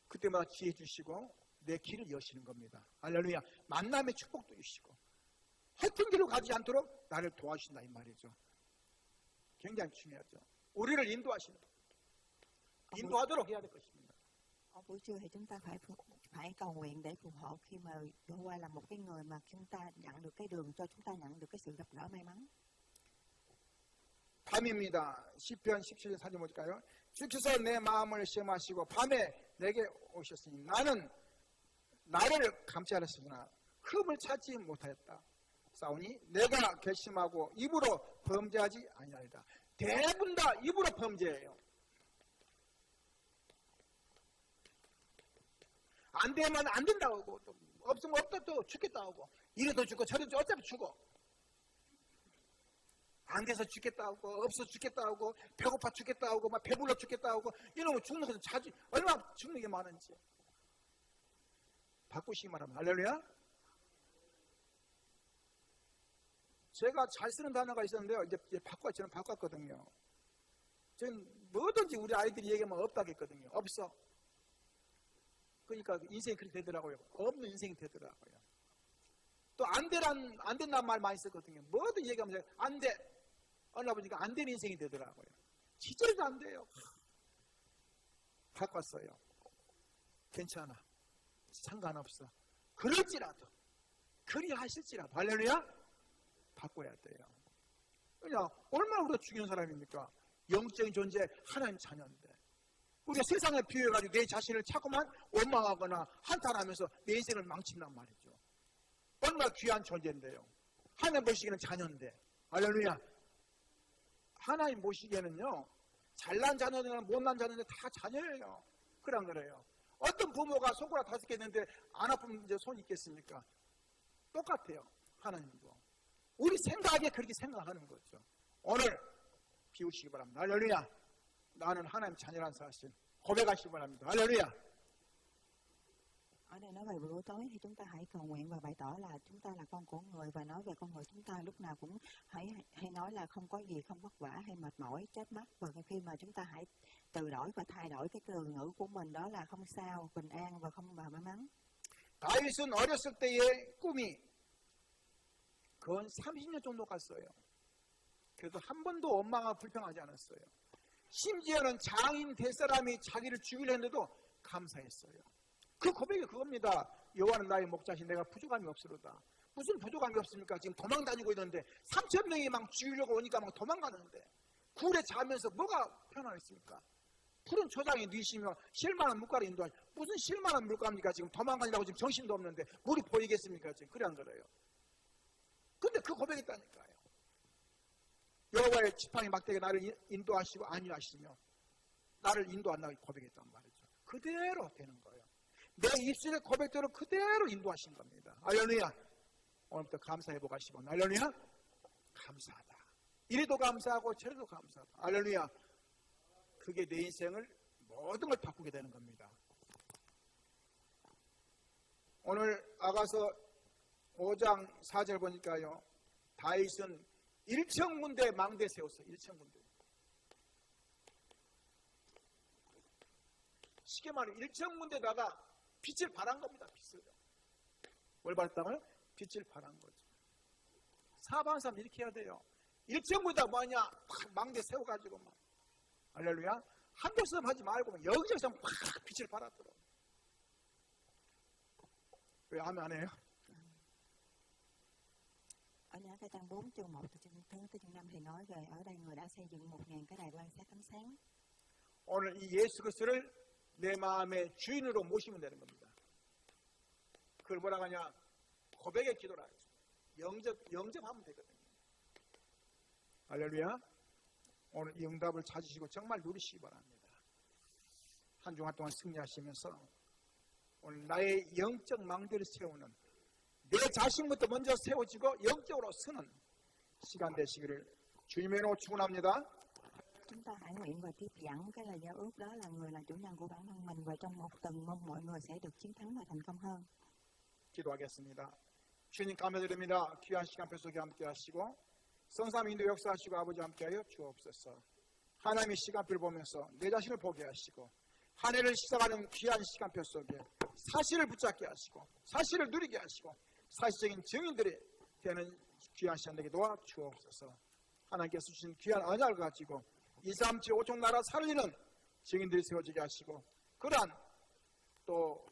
그때마다 지혜 주시고 내 길을 여시는 겁니다. 할렐루야. 만남의 축복도 주시고 헛된 길로 가지 않도록 나를 도와주신다 이 말이죠. 굉장히 중요하죠. 우리를 인도하도록 해야 될 것입니다. Ở buổi trưa thì chúng ta phải cầu nguyện để phù hộ khi mà Jehovah là một cái người mà chúng ta nhận được cái đường cho chúng ta nhận được cái sự gặp gỡ may mắn. 밤입니다. 시편 17편 4절 볼까요? 주께서 내 마음을 시험하시고 밤에 내게 오셨으니 나는 나를 감찰하셨으나 흠을 찾지 못하였다. 싸우니 내가 결심하고 입으로 범죄하지 아니하리다. 대부분 다 입으로 범죄해요. 안 되면 안 된다고 하고 또 없으면 없다 또 죽겠다 하고 이래도 죽고 저래도 어차피 죽어. 안 돼서 죽겠다 하고 없어 죽겠다 하고 배고파 죽겠다 하고 막 배불러 죽겠다 하고 이러면 죽는 것은 자주 얼마나 죽는 게 많은지. 바꾸시기 바랍니다. 할렐루야. 제가 잘 쓰는 단어가 있었는데요. 이제 저는 바꿨거든요. 저는 뭐든지 우리 아이들이 얘기하면 없다고 했거든요. 없어. 그러니까 인생이 그렇게 되더라고요. 없는 인생이 되더라고요. 또 안 된다는 말 많이 썼거든요. 뭐든 얘기하면 안 돼. 어느 날 보니까 안 되는 인생이 되더라고요. 진짜로 안 돼요. 바꿨어요. 괜찮아. 상관없어. 그럴지라도 그리 하실지라도 할렐루야. 바꿔야 돼요. 그냥 얼마나 우리가 중요한 사람입니까? 영적인 존재 하나님 자녀인데 우리가 세상에 비유해가지고 내 자신을 자꾸만 원망하거나 한탄하면서 내 인생을 망친단 말이죠. 얼마나 귀한 존재인데요. 하나님 보시기에는 자녀인데, 할렐루야. 하나님 보시기에는요, 잘난 자녀나 못난 자녀는 다 자녀예요. 그런 거래요. 어떤 부모가 손가락 5개 있는데 안 아프면 이제 손 있겠습니까? 똑같아요. 하나님도. 우리 생각에 그렇게 생각하는 거죠. 오늘 비우시기 바랍니다. 할렐루야. 나는 하나님 자녀라는 사실 고백하시기 바랍니다. 할렐루야. Ở đây nói về buổi tối thì chúng ta hãy cầu nguyện và bày tỏ là chúng ta là con của người, và nói về con người chúng ta lúc nào cũng hãy nói là không có gì không vất vả hay mệt mỏi chết mất, và khi mà chúng ta hãy từ đổi và thay đổi cái từ ngữ của mình, đó là không sao, bình an và không và may mắn. 다윗은 어렸을 때의 꿈이 건 30년 정도 갔어요. 그래도 한 번도 원망하고 불평하지 않았어요. 심지어는 장인 될 사람이 자기를 죽이려 했는데도 감사했어요. 그 고백이 그겁니다. 여호와는 나의 목자신 내가 부족함이 없으로다. 무슨 부족함이 없습니까? 지금 도망 다니고 있는데 3천 명이 막 죽이려고 오니까 막 도망가는데 굴에 자면서 뭐가 편안했습니까? 푸른 초장에 뉘시며 실만한 물가로 인도하시. 무슨 실만한 물가입니까? 지금 도망가려고 지금 정신도 없는데 물이 보이겠습니까? 지금 그래 안 그래요? 근데 그 고백했다니까요. 여호와의 지팡이 막대기 나를 인도하시고 안위하시며 나를 인도한다고 고백했단 말이죠. 그대로 되는 거예요. 내 입술의 고백대로 그대로 인도하신 겁니다. 할렐루야. 오늘부터 감사해보고 가시고, 할렐루야. 감사하다. 이래도 감사하고 저래도 감사하다. 할렐루야. 그게 내 인생을 모든 걸 바꾸게 되는 겁니다. 오늘 아가서 5장 4절 보니까요, 다윗은 1천 군데 망대 세웠어요. 1천 군데. 쉽게 말해 1천 군데다가 빛을 발한 겁니다. 빛을. 뭘 발했다고요? 빛을 발한 거죠. 사업하는 사람 이렇게 해야 돼요. 1천 군데다 뭐하냐? 팍 망대 세워가지고 막. 할렐루야. 한 곳에서 하지 말고 여기저기서 팍 빛을 발하더라고요. 왜 아멘 안 해요? Ở nhà cái trang 4 chương 1 từ chương thứ tới chương 5 thì nói về ở đây người đã xây dựng 1000 cái đài quan sát ánh sáng. 오늘 이 예수 그리스도를 내 마음의 주인으로 모시면 되는 겁니다. 그걸 뭐라고 하냐? 고백의 기도라 하죠. 영접하면 되거든요. 할렐루야. 오늘 이 응답을 찾으시고 정말 누리시기 바랍니다. 한 주간 동안 승리하시면서 오늘 나의 영적 망대를 세우는 내 자신부터 먼저 세워지고 영적으로 서는 시간 되시기를 주님의 이름으로 축원합니다. Chúng ta hãy nguyện và tiếp dẫn cái lời giao ước, đó là người là chủ nhân của bản thân mình, và trong một tuần mong mọi người sẽ được chiến thắng và thành công hơn. 기도하겠습니다. 주님 감사드립니다. 귀한 시간 뱃속에 함께 하시고 성삼 인도 역사하시고 아버지 함께하여 주옵소서. 하나님의 시간표를 보면서 내 자신을 보게 하시고 한 해를 시작하는 귀한 시간표 속에 사실을 붙잡게 하시고 사실을 누리게 하시고 사실적인 증인들이 되는 귀한 시간 되게 도와 주옵소서. 하나님께서 주신 귀한 언약을 가지고 2, 3, 7, 5종 나라 살리는 증인들이 세워지게 하시고 그러한 또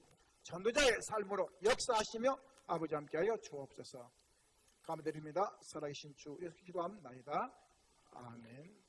전도자의 삶으로 역사하시며 아버지 함께하여 주옵소서. 감사드립니다. 살아계신 주 예수 기도합나이다. 아멘.